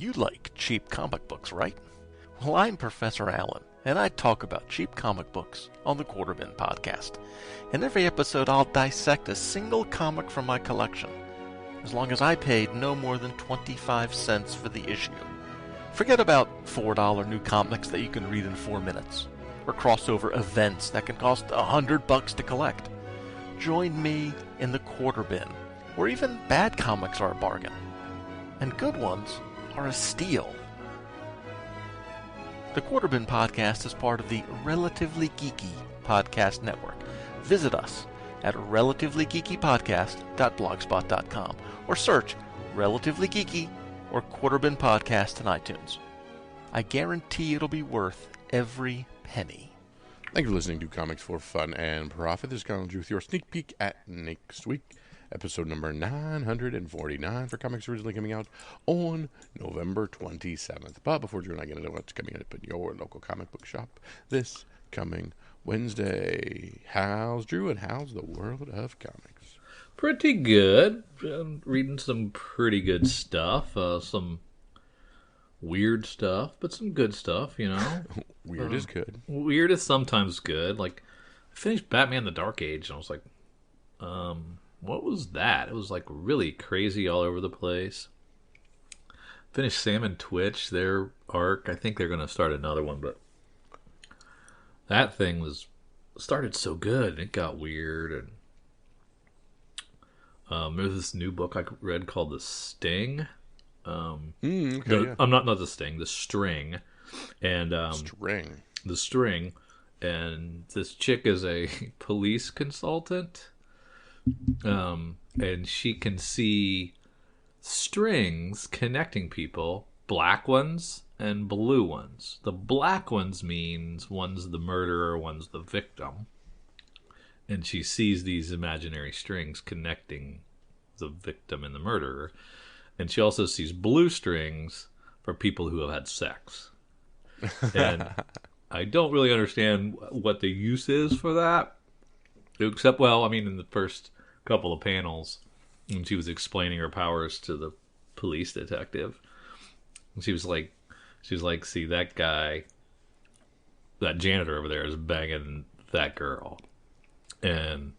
You like cheap comic books, right? Well, I'm Professor Allen, and I talk about cheap comic books on the Quarter Bin Podcast. In every episode, I'll dissect a single comic from my collection, as long as I paid no more than 25 cents for the issue. Forget about $4 new comics that you can read in 4 minutes, or crossover events that can cost $100 to collect. Join me in the Quarter Bin, where even bad comics are a bargain, and good ones are a steal. The Quarter Bin Podcast is part of the Relatively Geeky Podcast Network. Visit us at relativelygeekypodcast.blogspot.com or search Relatively Geeky or Quarter Bin Podcast in iTunes. I guarantee it'll be worth every penny. Thank you for listening to Comics for Fun and Profit. This is Colin with your sneak peek at next week. Episode number 949 for comics originally coming out on November 27th. But before Drew and I get into what's coming up in your local comic book shop this coming Wednesday, how's Drew and how's the world of comics? Pretty good. I'm reading some pretty good stuff. Some weird stuff, but some good stuff, you know. Weird is good. Weird is sometimes good. Like, I finished Batman the Dark Age, and I was like, what was that? It was like really crazy all over the place. Finished Sam and Twitch, their arc. I think they're going to start another one, but that thing started so good. It got weird. And there's this new book I read called The Sting. I'm not The Sting, The String. And The String. And this chick is a police consultant. And she can see strings connecting people, black ones and blue ones. The black ones means one's the murderer, one's the victim. And she sees these imaginary strings connecting the victim and the murderer. And she also sees blue strings for people who have had sex. And I don't really understand what the use is for that. Except, well, I mean, in the first couple of panels, when she was explaining her powers to the police detective, she was like, see, that guy, that janitor over there is banging that girl. And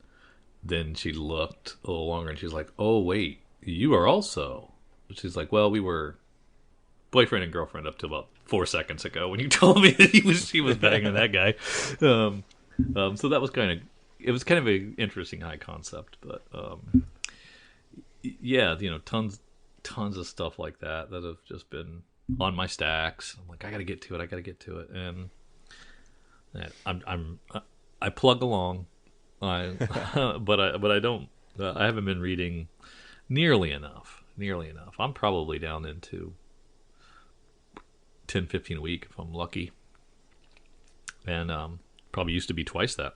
then she looked a little longer and she's like, oh, wait, you are also. She's like, well, we were boyfriend and girlfriend up to about 4 seconds ago when you told me that she was banging that guy. So that was kind of an interesting high concept, but yeah, you know, tons of stuff like that have just been on my stacks. I'm like, I gotta get to it, and I plug along, but I don't. I haven't been reading nearly enough. I'm probably down into 10-15 a week if I'm lucky, and probably used to be twice that.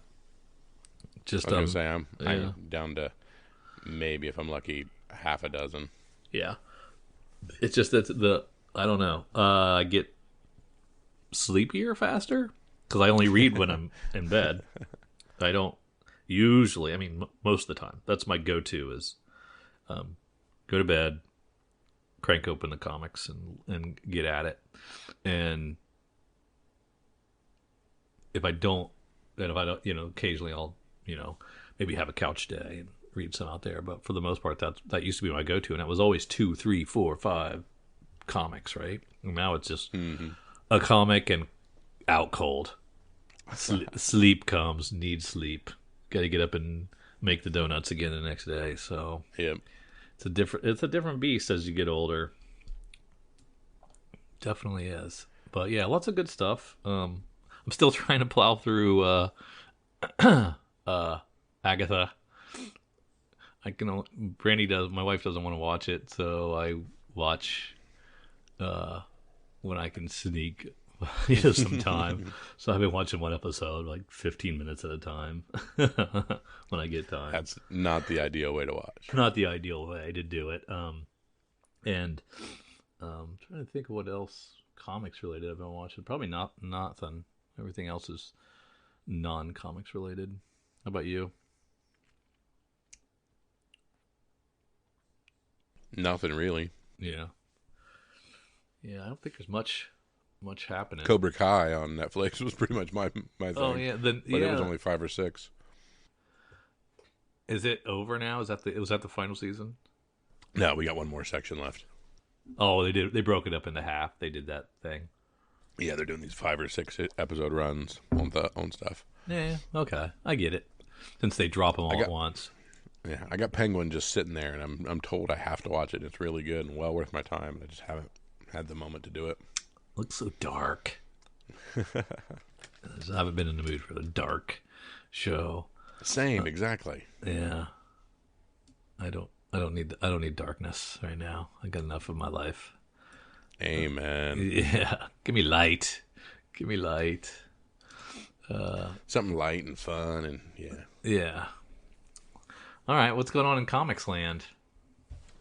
Just I was gonna say I'm down to maybe, if I'm lucky, half a dozen. Yeah, it's just that I don't know. I get sleepier faster because I only read when I'm in bed. I don't usually. I mean, most of the time, that's my go-to is go to bed, crank open the comics, and get at it. And if I don't, you know, occasionally I'll, you know, maybe have a couch day and read some out there. But for the most part, that used to be my go-to, and it was always 2, 3, 4, 5 comics, right? And now it's just a comic and out cold. Sleep comes, need sleep. Got to get up and make the donuts again the next day. So yep. It's a different beast as you get older. Definitely is. But yeah, lots of good stuff. I'm still trying to plow through Agatha. Brandy does. My wife doesn't want to watch it, so I watch when I can sneak some time. So I've been watching one episode like 15 minutes at a time when I get time. That's not the ideal way to watch. Not the ideal way to do it. And I'm trying to think of what else comics related I've been watching. Probably nothing. Everything else is non-comics related. How about you? Nothing really. Yeah. Yeah, I don't think there's much happening. Cobra Kai on Netflix was pretty much my thing. Oh yeah, But it was only 5 or 6. Is it over now? Was that the final season? No, we got one more section left. Oh, they did. They broke it up into half. They did that thing. Yeah, they're doing these 5 or 6 episode runs on stuff. Yeah, okay, I get it. Since they drop them all at once. Yeah, I got Penguin just sitting there, and I'm told I have to watch it. It's really good and well worth my time. I just haven't had the moment to do it. Looks so dark. I haven't been in the mood for the dark show. Same, exactly. Yeah, I don't need darkness right now. I got enough of my life. Amen. Yeah, give me light. Give me light. Something light and fun, and yeah. Yeah. All right, what's going on in Comics Land?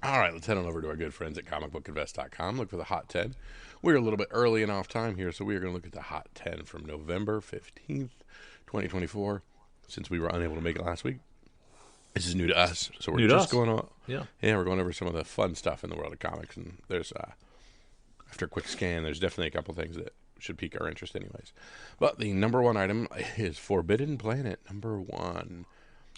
All right, let's head on over to our good friends at comicbookinvest.com. Look for the Hot 10. We're a little bit early and off time here, so we are going to look at the Hot 10 from November 15th, 2024, since we were unable to make it last week. This is new to us, so we're just going on. Yeah, we're going over some of the fun stuff in the world of comics, and there's, after a quick scan, there's definitely a couple things that should pique our interest anyways. But the number one item is Forbidden Planet, number 1.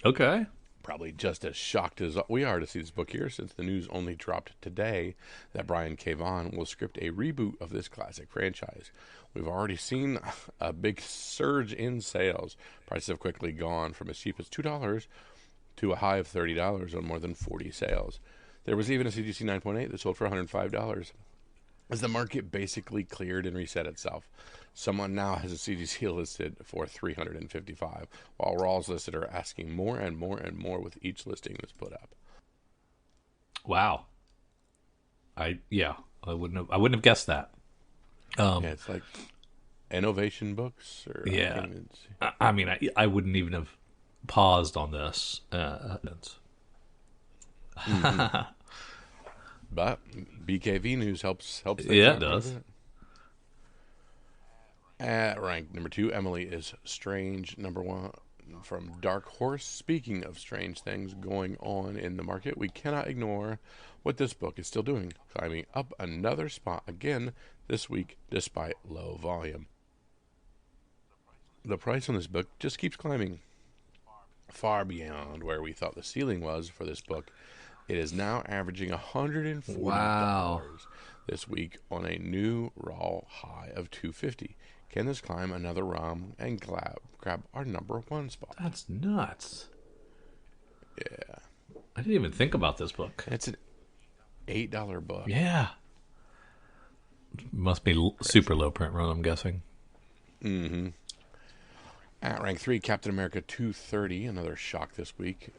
Okay. Probably just as shocked as we are to see this book here, since the news only dropped today that Brian K. Vaughan will script a reboot of this classic franchise. We've already seen a big surge in sales. Prices have quickly gone from as cheap as $2 to a high of $30 on more than 40 sales. There was even a CGC 9.8 that sold for $105. As the market basically cleared and reset itself, someone now has a CGC listed for $355, while Rawls listed are asking more and more and more with each listing that's put up. Wow. I wouldn't have guessed that. It's like innovation books, or yeah. I mean, I wouldn't even have paused on this. Mm-hmm. But BKV news helps. Yeah, it does. At rank number 2, Emily is Strange, number 1 from Dark Horse. Speaking of strange things going on in the market, we cannot ignore what this book is still doing, climbing up another spot again this week despite low volume. The price on this book just keeps climbing, far beyond where we thought the ceiling was for this book. It is now averaging $140 this week on a new raw high of $250. Can this climb another rung and grab our number 1 spot? That's nuts. Yeah. I didn't even think about this book. It's an $8 book. Yeah. Must be super low print run, I'm guessing. Mm-hmm. At rank 3, Captain America 230, another shock this week,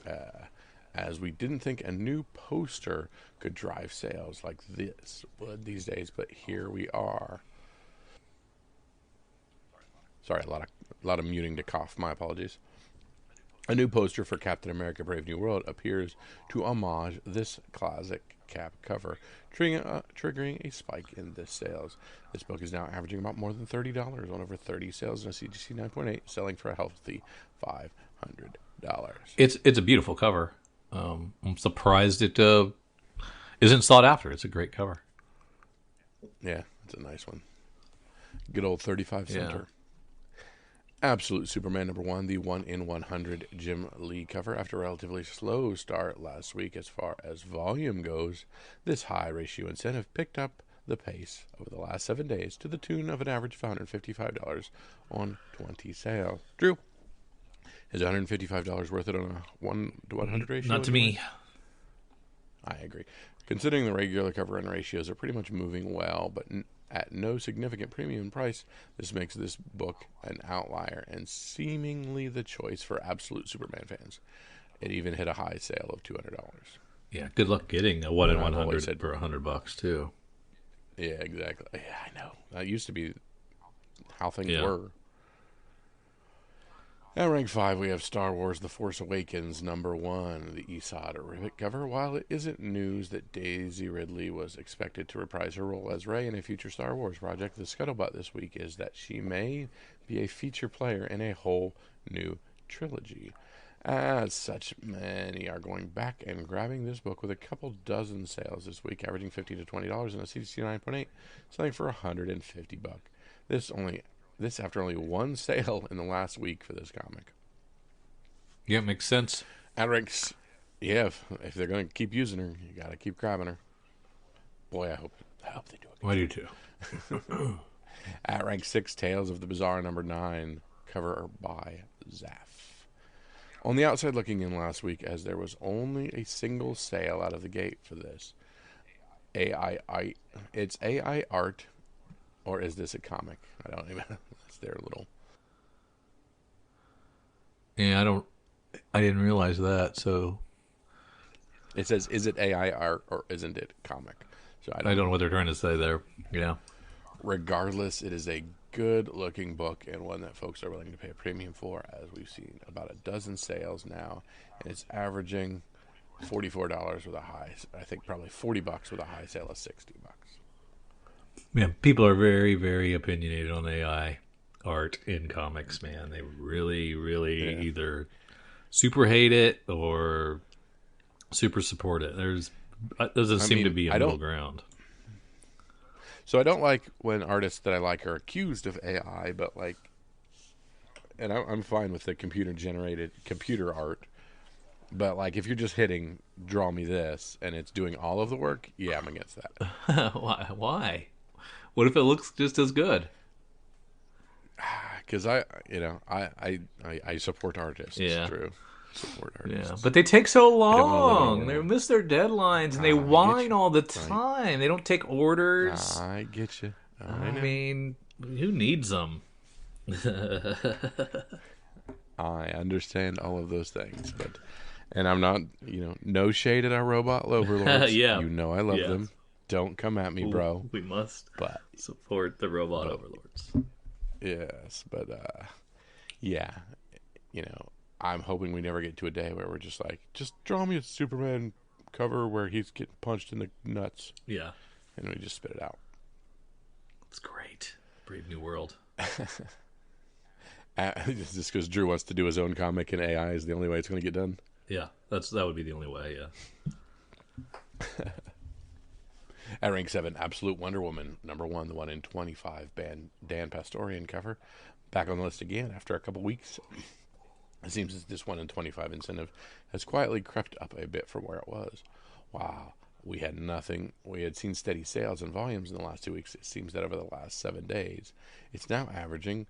as we didn't think a new poster could drive sales like this would these days, but here we are. Sorry, a lot of muting to cough. My apologies. A new poster for Captain America Brave New World appears to homage this classic cap cover, triggering a spike in the sales. This book is now averaging about more than $30 on over 30 sales in a CGC 9.8, selling for a healthy $500. It's a beautiful cover. I'm surprised it isn't sought after. It's a great cover. Yeah, it's a nice one. Good old 35 center. Yeah. Absolute Superman number 1, the 1 in 100 Jim Lee cover. After a relatively slow start last week as far as volume goes, this high ratio incentive picked up the pace over the last 7 days to the tune of an average of $155 on 20 sales. Drew, is $155 worth it on a 1 to 100 ratio? Not to me. I agree. Considering the regular cover and ratios are pretty much moving well, but at no significant premium price, this makes this book an outlier and seemingly the choice for absolute Superman fans. It even hit a high sale of $200. Yeah, good luck getting a 1 in 100 for $100 too. Yeah, exactly. Yeah, I know. That used to be how things were. At rank 5, we have Star Wars The Force Awakens number 1, the Esad Rivet cover. While it isn't news that Daisy Ridley was expected to reprise her role as Rey in a future Star Wars project, the scuttlebutt this week is that she may be a feature player in a whole new trilogy. As such, many are going back and grabbing this book with a couple dozen sales this week, averaging $15 to $20, and a CDC 9.8 selling for $150. This after only one sale in the last week for this comic. Yeah, makes sense. At ranks, yeah, if they're going to keep using her, you got to keep grabbing her. Boy, I hope they do it. I do too. At rank 6, Tales of the Bizarre #9, cover by Zaff. On the outside looking in last week, as there was only a single sale out of the gate for this. It's AI art, or is this a comic? I don't even. That's their little. Yeah, I didn't realize that. So It says, "Is it AI art or isn't it comic?" So I don't know what they're trying to say there. Yeah. Regardless, it is a good-looking book and one that folks are willing to pay a premium for, as we've seen about a dozen sales now, and it's averaging $44 with a high. I think probably $40 with a high sale of $60. Yeah, people are very, very opinionated on AI art in comics, man. They really, really either super hate it or super support it. There doesn't seem to be a middle ground. So I don't like when artists that I like are accused of AI, but and I'm fine with the computer art. But if you're just hitting draw me this and it's doing all of the work, yeah, I'm against that. Why? What if it looks just as good? Because I support artists. Yeah. True. Support artists. Yeah, but they take so long. They miss their deadlines, and they whine all the time. They don't take orders. I get you. I mean, who needs them? I understand all of those things, and I'm not, no shade at our robot overlords. Yeah. I love them. Don't come at me, bro. We must but support the robot overlords. Yes, but I'm hoping we never get to a day where we're just just draw me a Superman cover where he's getting punched in the nuts. Yeah. And we just spit it out. It's great. Brave New World. Just because Drew wants to do his own comic and AI is the only way it's going to get done? Yeah, that would be the only way, yeah. At rank 7, Absolute Wonder Woman, #1, the 1 in 25 Dan Pastorian cover. Back on the list again after a couple weeks. It seems that this 1 in 25 incentive has quietly crept up a bit from where it was. Wow, we had nothing. We had seen steady sales and volumes in the last 2 weeks. It seems that over the last 7 days, it's now averaging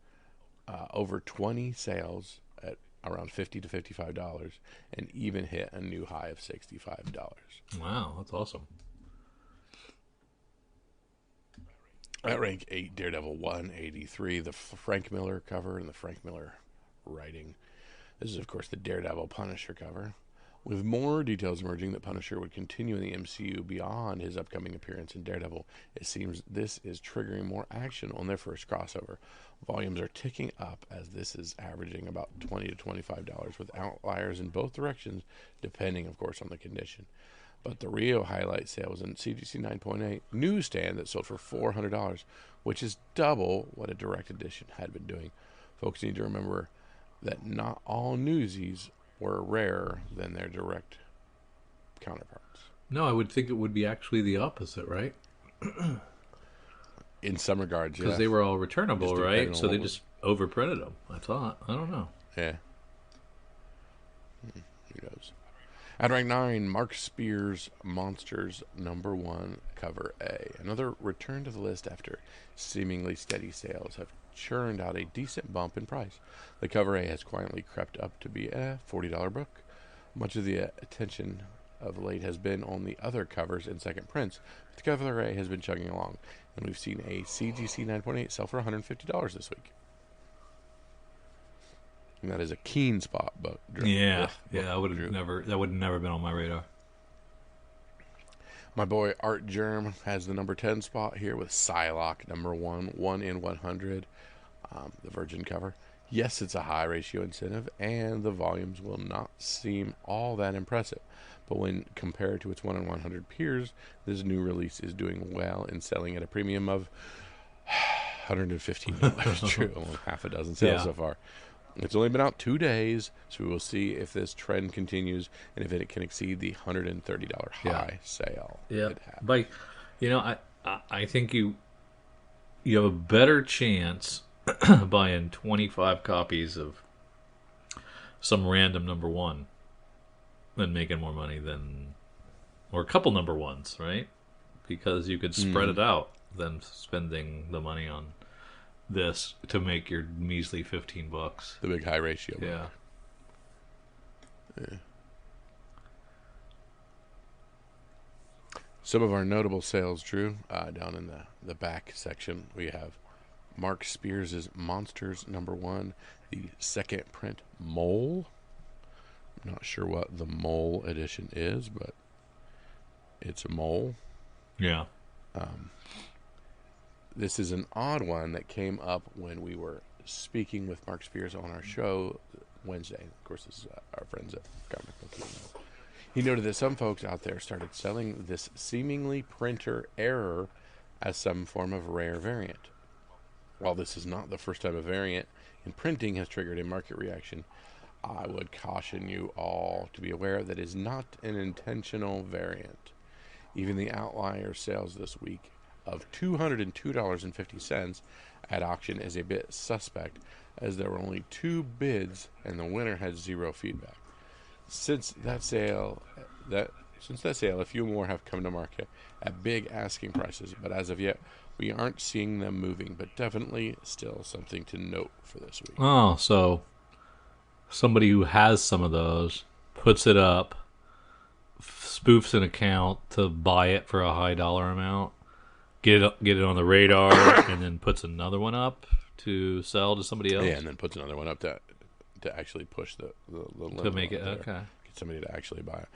over 20 sales at around $50 to $55, and even hit a new high of $65. Wow, that's awesome. At rank 8, Daredevil 183, the Frank Miller cover and the Frank Miller writing. This is, of course, the Daredevil Punisher cover. With more details emerging that Punisher would continue in the MCU beyond his upcoming appearance in Daredevil, it seems this is triggering more action on their first crossover. Volumes are ticking up as this is averaging about $20 to $25, with outliers in both directions, depending, of course, on the condition. But the real highlight sale was in CGC 9.8 newsstand that sold for $400, which is double what a direct edition had been doing. Folks need to remember that not all newsies were rarer than their direct counterparts. No, I would think it would be actually the opposite, right? In some regards, because they were all returnable, right? So they just overprinted them. I thought. I don't know. Yeah. Who knows? At rank 9, Mark Spears' Monsters #1, cover A. Another return to the list after seemingly steady sales have churned out a decent bump in price. The cover A has quietly crept up to be a $40 book. Much of the attention of late has been on the other covers and second prints, but the cover A has been chugging along, and we've seen a CGC 9.8 sell for $150 this week. And that is a keen spot, but that would have never been on my radar. My boy Art Germ has the #10 spot here with Psylocke #1, 1 in 100, the Virgin cover. Yes, it's a high ratio incentive, and the volumes will not seem all that impressive. But when compared to its 1 in 100 peers, this new release is doing well in selling at a premium of $115. True, half a dozen sales so far. It's only been out 2 days, so we will see if this trend continues and if it can exceed the $130 high sale. Yeah, but I think you have a better chance buying 25 copies of some random number one than making more money than, or a couple number ones, right? Because you could spread it out than spending the money on this to make your measly $15. The big high ratio. Yeah. Some of our notable sales, Drew, down in the back section, we have Mark Spears' Monsters #1, the second print Mole. I'm not sure what the Mole edition is, but it's a mole. Yeah. This is an odd one that came up when we were speaking with Mark Spears on our show Wednesday. Of course, this is our friends at Comic Book. He noted that some folks out there started selling this seemingly printer error as some form of rare variant. While this is not the first time a variant in printing has triggered a market reaction, I would caution you all to be aware that it is not an intentional variant. Even the outlier sales this week of $202.50 at auction is a bit suspect, as there were only 2 bids and the winner had 0 feedback. Since that sale, a few more have come to market at big asking prices, but as of yet, we aren't seeing them moving, but definitely still something to note for this week. Oh, so somebody who has some of those puts it up, spoofs an account to buy it for a high dollar amount, get it on the radar, and then puts another one up to sell to somebody else. Yeah, and then puts another one up to actually push the limit to make it there. okay. Get somebody to actually buy it.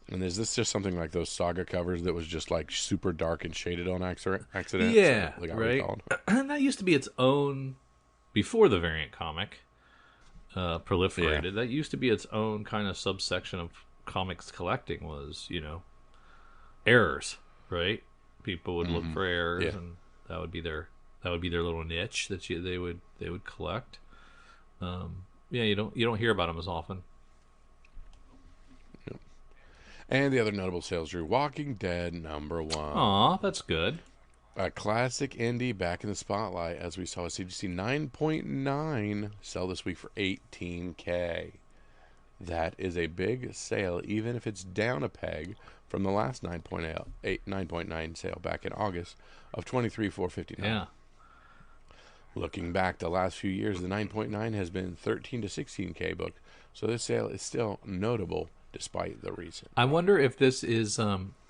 And is this just something like those Saga covers that was just like super dark and shaded on accident? Yeah, like right. And that used to be its own before the variant comic proliferated. Yeah. That used to be its own kind of subsection of comics collecting. Was errors, right? People would look for errors, and that would be their little niche that they would collect. You don't hear about them as often. Yep. And the other notable sales, Drew, Walking Dead #1. Aw, that's good. A classic indie back in the spotlight, as we saw a CGC 9.9 sell this week for $18K. That is a big sale, even if it's down a peg from the last 9.9 sale back in August of $23,459. Yeah. Looking back the last few years, the 9.9 has been 13 to 16K booked, so this sale is still notable despite the recent. I wonder if this is.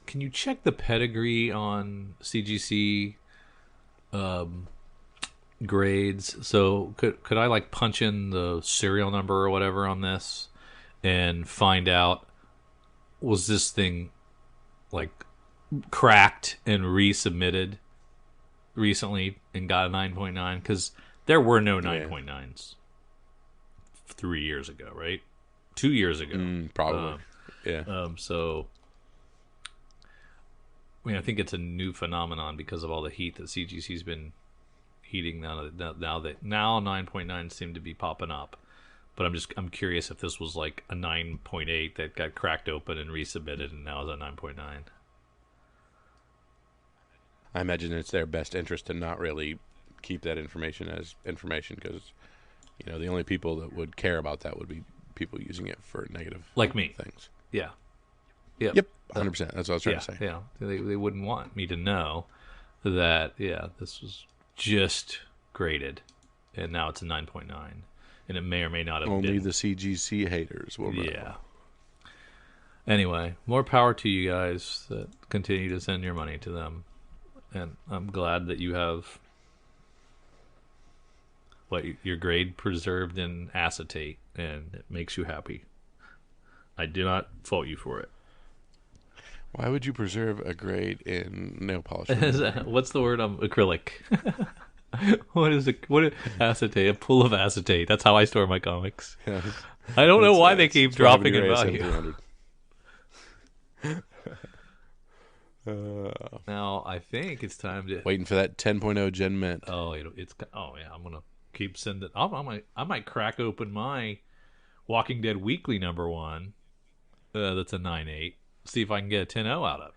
Can you check the pedigree on CGC grades? So could I like punch in the serial number or whatever on this and find out, was this thing like cracked and resubmitted recently and got a 9.9? Because there were no 9.9s 3 years ago, right? 2 years ago. Probably. So I think it's a new phenomenon because of all the heat that CGC's been heating now 9.9 seem to be popping up. But I'm curious if this was like a 9.8 that got cracked open and resubmitted and now is a 9.9. I imagine it's their best interest to not really keep that information as information, because the only people that would care about that would be people using it for negative like me things. Yeah. Yep. 100%. That's what I was trying to say. Yeah. They wouldn't want me to know that this was just graded and now it's a 9.9, and it may or may not have only been. The CGC haters will know. Yeah. Anyway, more power to you guys that continue to send your money to them. And I'm glad that you have your grade preserved in acetate, and it makes you happy. I do not fault you for it. Why would you preserve a grade in nail polish? What's the word? Acrylic. What is it? What is acetate? A pool of acetate. That's how I store my comics. Yeah. I don't know why they keep dropping in value. Now I think it's time to waiting for that 10.0 Gen Mint. Oh, it's. Oh yeah, I'm gonna. Keep sending. I might crack open my Walking Dead Weekly #1. That's a 9.8. See if I can get a 10.0 out of it.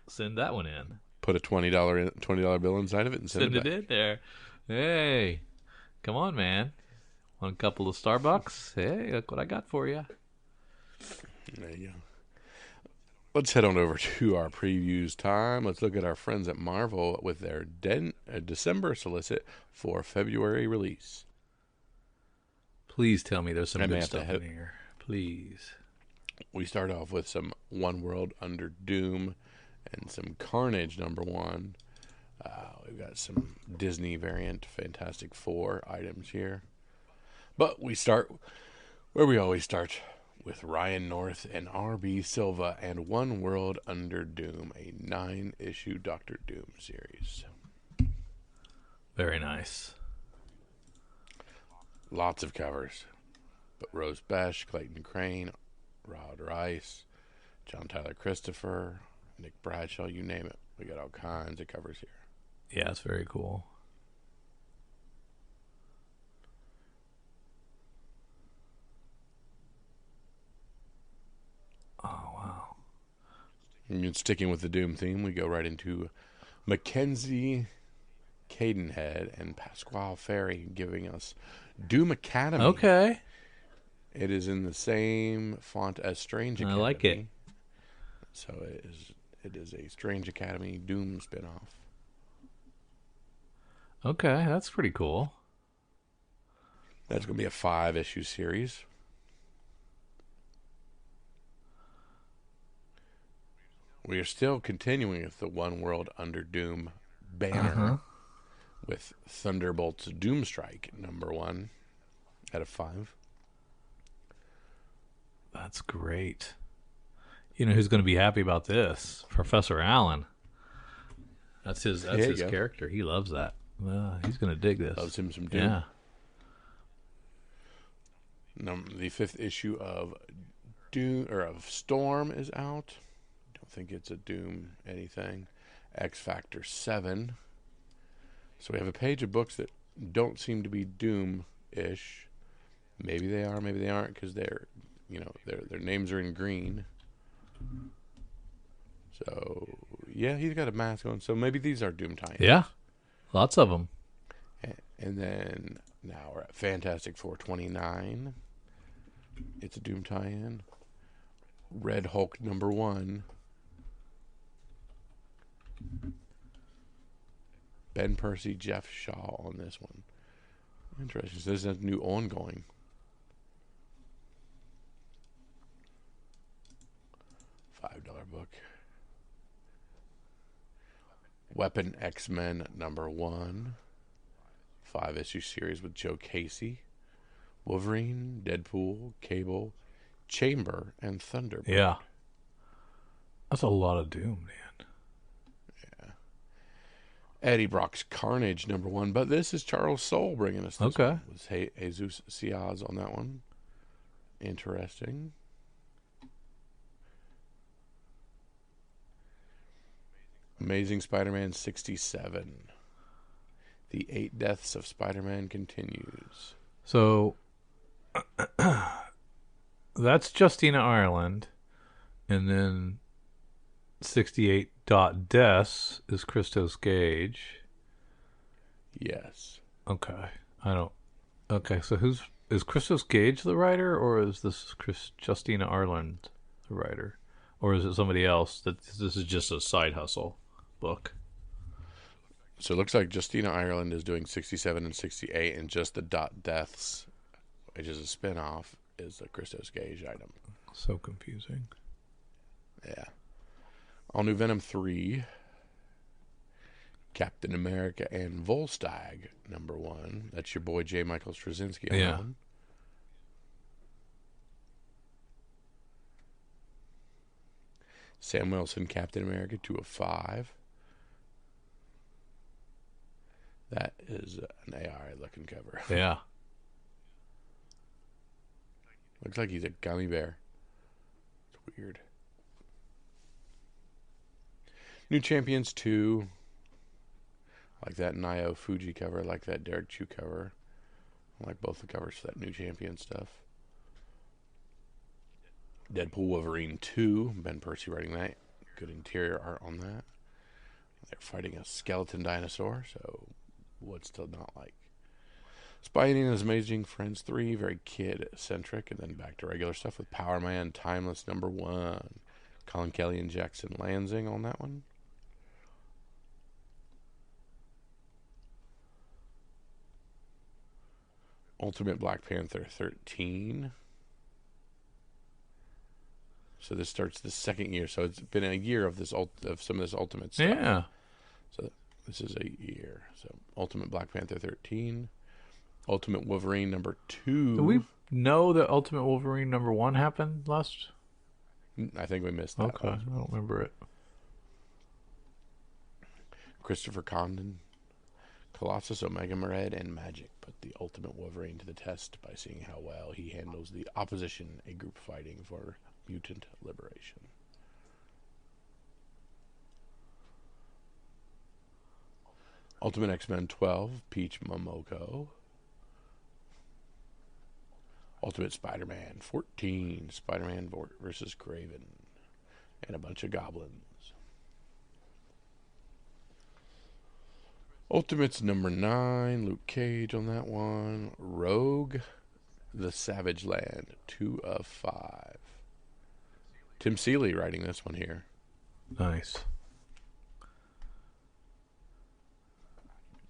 Send that one in. Put a $20 bill inside of it and send Send it it in there. Hey, come on, man. Want a couple of Starbucks? Hey, look what I got for you. There you go. Let's head on over to our previews time. Let's look at our friends at Marvel with their December solicit for February release. Please tell me there's some good stuff in here. Please. We start off with some One World Under Doom and some Carnage #1. We've got some Disney variant Fantastic Four items here. But we start where we always start, with Ryan North and R.B. Silva and One World Under Doom, a 9-issue Doctor Doom series. Very nice. Lots of covers. But Rose Besh, Clayton Crane, Rod Rice, John Tyler Christopher, Nick Bradshaw, you name it. We got all kinds of covers here. Yeah, it's very cool. Oh, wow. And sticking with the Doom theme, we go right into Mackenzie Cadenhead and Pasquale Ferry giving us Doom Academy. Okay. It is in the same font as Strange Academy. I like it. So it is a Strange Academy Doom spinoff. Okay, that's pretty cool. That's going to be a 5-issue series. We are still continuing with the One World Under Doom banner with Thunderbolt's Doomstrike #1 out of 5. That's great. You know who's going to be happy about this? Professor Allen. That's his character. He loves that. He's going to dig this. Loves him some Doom. Yeah. The 5th issue of Storm is out. Don't think it's a Doom anything. X Factor 7. So we have a page of books that don't seem to be Doom-ish. Maybe they are, maybe they aren't, because their names are in green. So yeah, he's got a mask on. So maybe these are Doom tie-ins. Yeah, lots of them. And then now we're at Fantastic Four 29. It's a Doom tie-in. Red Hulk #1. Ben Percy, Jeff Shaw on this one. Interesting. So this is a new ongoing. $5 book. Weapon X-Men #1. 5-issue series with Joe Casey. Wolverine, Deadpool, Cable, Chamber, and Thunderbird. Yeah. That's a lot of Doom, man. Yeah. Eddie Brock's Carnage #1. But this is Charles Soule bringing us this one. It was Jesus Ciaz on that one. Interesting. Amazing Spider-Man 67. The 8 Deaths of Spider-Man continues. So that's Justina Ireland, and then 68 Deaths is Christos Gage. Yes. Okay. Okay, so is Christos Gage the writer, or is this Justina Ireland the writer? Or is it somebody else that this is just a side hustle book? So it looks like Justina Ireland is doing 67 and 68, and just the Deaths, which is a spinoff, is the Christos Gage item. So confusing. Yeah. All New Venom 3. Captain America and Volstagg #1. That's your boy J. Michael Straczynski on that one. Sam Wilson, Captain America 2 of 5. That is an AI looking cover. Yeah. Looks like he's a gummy bear. It's weird. New Champions 2. I like that Nio Fuji cover. I like that Derek Chu cover. I like both the covers for that new champion stuff. Deadpool Wolverine 2, Ben Percy writing that. Good interior art on that. They're fighting a skeleton dinosaur, so what's to not like? Spide and His Amazing Friends 3, very kid-centric, and then back to regular stuff with Power Man Timeless #1. Colin Kelly and Jackson Lansing on that one. Ultimate Black Panther 13. So this starts the second year. So it's been a year of some of this Ultimate stuff. Yeah. So this is a year. So Ultimate Black Panther 13. Ultimate Wolverine #2. Do we know that Ultimate Wolverine #1 happened last? I think we missed that. Okay, I don't remember it. Christopher Condon, Colossus, Omega Red, and Magic put the Ultimate Wolverine to the test by seeing how well he handles the opposition, a group fighting for mutant liberation. Ultimate X-Men 12, Peach Momoko. Ultimate Spider-Man 14, Spider-Man versus Kraven, and a bunch of goblins. Ultimates #9, Luke Cage on that one. Rogue, The Savage Land, 2 of 5. Tim Seeley writing this one here. Nice.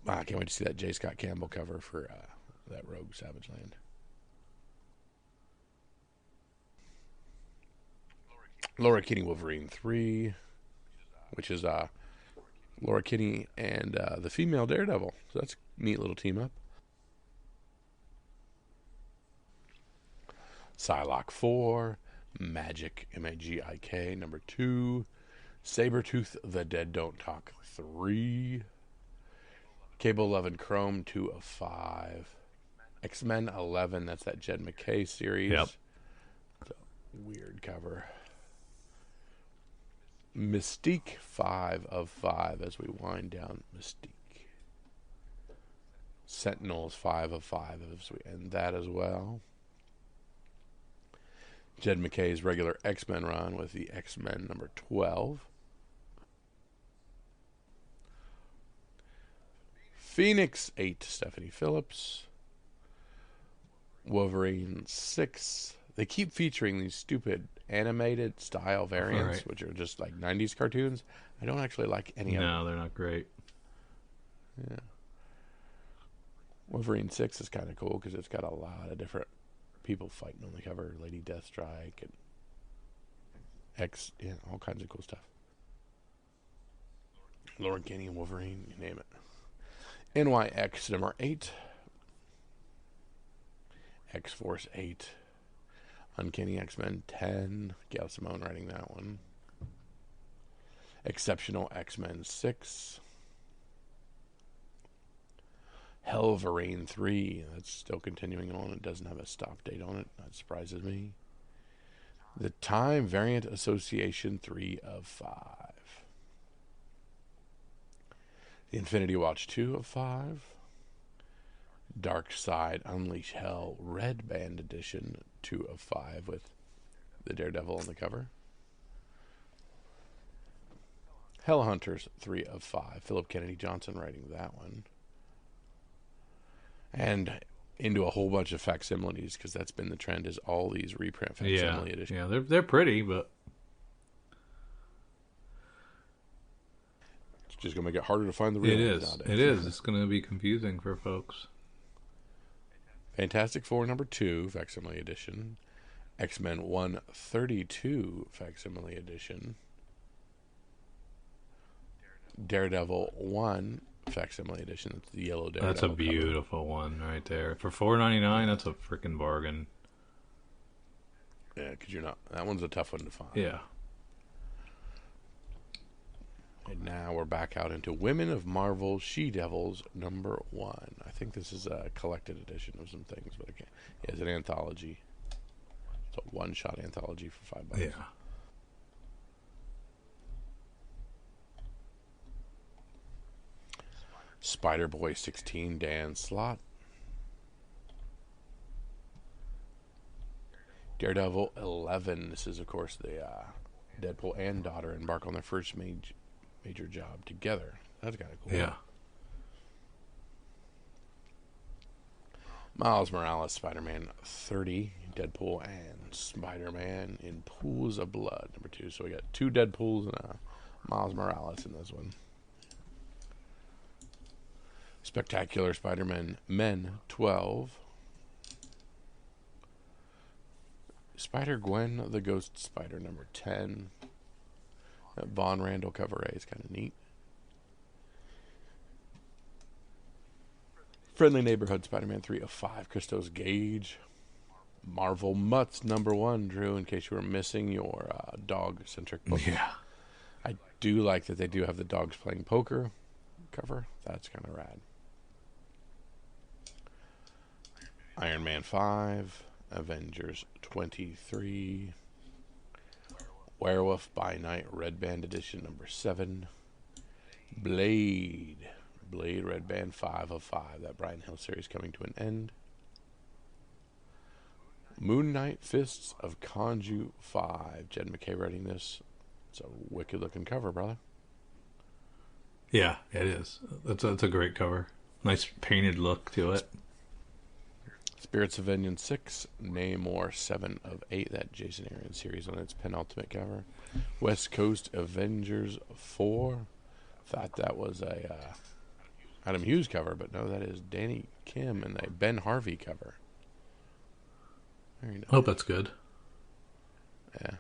I can't wait to see that J. Scott Campbell cover for that Rogue Savage Land. Laura Kinney Wolverine 3, which is Laura Kinney and the female Daredevil. So that's a neat little team up. Psylocke 4, Magic, MAGIK #2, Sabretooth, The Dead Don't Talk 3, Cable 11 Chrome 2 of 5, X-Men 11, that's that Jed McKay series. Yep. It's a weird cover. Mystique 5 of 5 as we wind down Mystique. Sentinels 5 of 5 as we end that as well. Jed McKay's regular X-Men run with the X-Men #12. Phoenix 8, Stephanie Phillips. Wolverine 6. They keep featuring these stupid animated style variants, right, which are just like 90s cartoons. I don't actually like any of them. No, they're not great. Yeah. Wolverine 6 is kind of cool because it's got a lot of different people fighting on the cover. Lady Deathstrike and all kinds of cool stuff. Laura Kinney, Wolverine, you name it. NYX #8. X-Force 8. Uncanny X-Men 10. Gail Simone writing that one. Exceptional X-Men 6. Hellverine 3. That's still continuing on. It doesn't have a stop date on it. That surprises me. The Time Variant Association 3 of 5. The Infinity Watch 2 of 5. Dark Side Unleash Hell Red Band Edition 2 of 5 with the Daredevil on the cover. Hell Hunters 3 of 5. Philip Kennedy Johnson writing that one. And into a whole bunch of facsimiles because that's been the trend, is all these reprint facsimile editions. Yeah, they're pretty, but it's just going to make it harder to find the real it ones is. nowadays. It is. It's going to be confusing for folks. Fantastic Four #2 facsimile edition. X-Men 132 facsimile edition. Daredevil 1 facsimile edition. That's the yellow Daredevil. That's a beautiful one right there. For $4.99, that's a freaking bargain. Yeah, because that one's a tough one to find. Yeah. And now we're back out into Women of Marvel She-Devils #1. I think this is a collected edition of some things, but okay. Yeah, it's an anthology. It's a one-shot anthology for $5. Yeah. Spider-Boy 16, Dan Slott. Daredevil 11. This is, of course, the Deadpool and daughter embark on their first major job together. That's kind of cool. Yeah. Miles Morales, Spider-Man 30, Deadpool and Spider-Man in Pools of Blood, number 2. So we got 2 Deadpools and a Miles Morales in this one. Spectacular Spider-Man Men 12. Spider-Gwen, the Ghost Spider, number 10. That Von Randall cover A is kind of neat. Friendly Neighborhood Spider-Man 3 of 5, Christos Gage. Marvel Mutts number 1, Drew, in case you were missing your dog-centric book. Yeah. I do like that they do have the dogs playing poker cover. That's kind of rad. Iron Man 5, Avengers 23, Werewolf by Night Red Band Edition number 7, Blade Red Band 5 of 5. That Brian Hill series coming to an end. Moon Knight Fists of Kanju 5. Jed McKay writing this. It's a wicked looking cover, brother. Yeah, it is. That's a great cover. Nice painted look to it. Spirits of Vengeance 6, Namor 7 of 8. That Jason Aaron series on its penultimate cover. West Coast Avengers 4. Thought that was a Adam Hughes cover, but no, that is Danny Kim and a Ben Harvey cover. Very nice. Hope that's good. Yeah.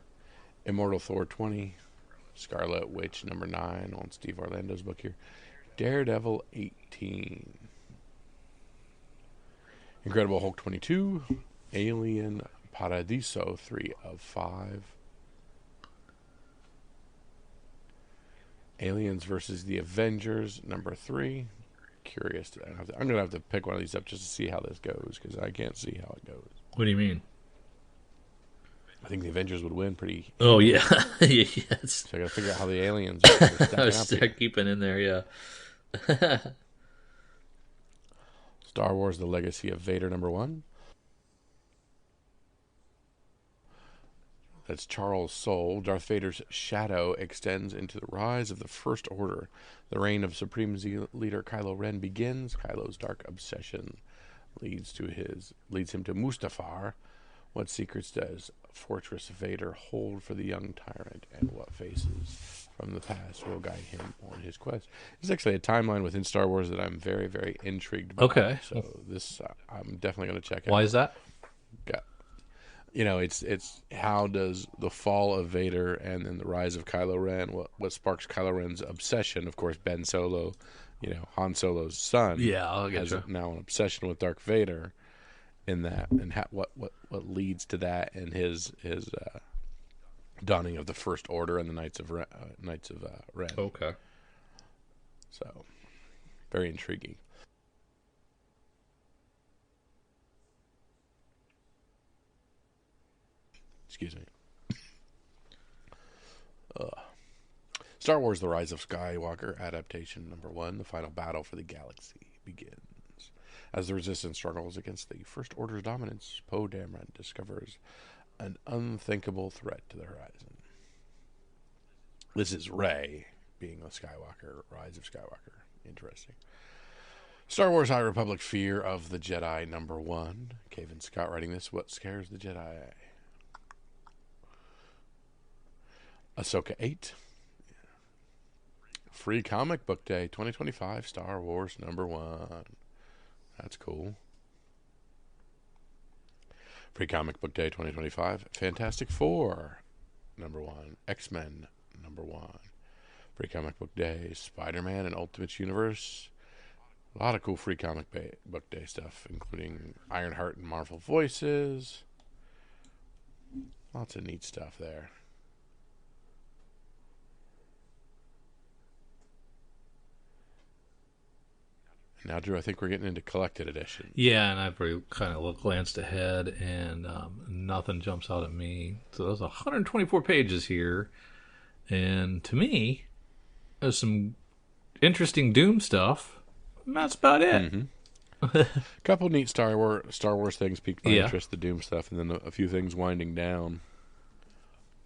Immortal Thor 20, Scarlet Witch number 9 on Steve Orlando's book here. Daredevil 18. Incredible Hulk 22, Alien Paradiso 3 of 5. Aliens versus the Avengers number 3. Curious. I'm going to have to pick one of these up just to see how this goes, because I can't see how it goes. What do you mean? I think the Avengers would win pretty. Oh, yeah. Yes. So I got to figure out how the aliens are stacking up. Keeping in there, yeah. Star Wars The Legacy of Vader number 1. That's Charles Soule. Darth Vader's shadow extends into the rise of the First Order. The reign of Supreme Leader Kylo Ren begins. Kylo's dark obsession leads him to Mustafar. What secrets does Fortress Vader hold for the young tyrant, and what faces from the past will guide him on his quest? There's actually a timeline within Star Wars that I'm very, very intrigued by. Okay. So this I'm definitely going to check out. Why is that? It's how does the fall of Vader and then the rise of Kylo Ren, what sparks Kylo Ren's obsession? Of course, Ben Solo, Han Solo's son, Yeah, I'll get has you. now an obsession with Darth Vader. In that, and what leads to that, and his donning of the First Order and the Knights of Ren. Okay. So, very intriguing. Excuse me. Star Wars: The Rise of Skywalker adaptation number 1. The final battle for the galaxy begins. As the Resistance struggles against the First Order's dominance, Poe Dameron discovers an unthinkable threat to the horizon. This is Rey being a Skywalker, Rise of Skywalker. Interesting. Star Wars High Republic Fear of the Jedi number 1. Cavan Scott writing this. What scares the Jedi? Ahsoka 8. Free Comic Book Day 2025. Star Wars number 1. That's cool. Free Comic Book Day 2025. Fantastic Four, number 1. X-Men, number 1. Free Comic Book Day. Spider-Man and Ultimate Universe. A lot of cool Free Comic Book Day stuff, including Ironheart and Marvel Voices. Lots of neat stuff there. Now, Drew, I think we're getting into collected edition. Yeah, and I've already kind of glanced ahead, and nothing jumps out at me. So there's 124 pages here, and to me, there's some interesting Doom stuff. And that's about it. Mm-hmm. A couple neat Star Wars things piqued my Yeah. interest, the Doom stuff, and then a few things winding down.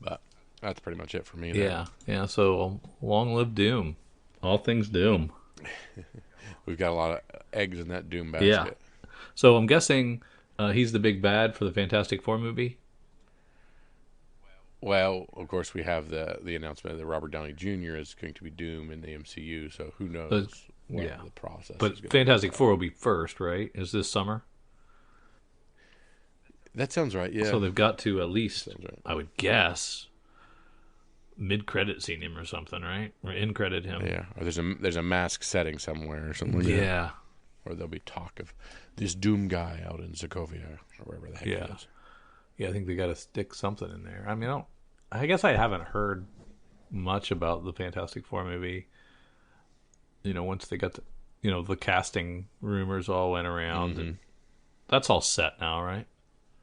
But that's pretty much it for me. Yeah. Yeah. So long live Doom. All things Doom. We've got a lot of eggs in that Doom Yeah. basket. So I'm guessing he's the big bad for the Fantastic Four movie. Well, of course, we have the announcement that Robert Downey Jr. is going to be Doom in the MCU, so who knows what yeah. the process is But going to Fantastic be. Four will be first, right? Is this summer? That sounds right, yeah. So they've got to at least, Sounds right. I would guess, mid-credit scene him or something, right? Or in-credit him. Yeah, or there's a mask setting somewhere or something like that. Yeah. Or there'll be talk of this Doom guy out in Sokovia or wherever the heck it is. Yeah, I think they got to stick something in there. I mean, I guess I haven't heard much about the Fantastic Four movie. You know, once they got the casting rumors all went around, and that's all set now, right?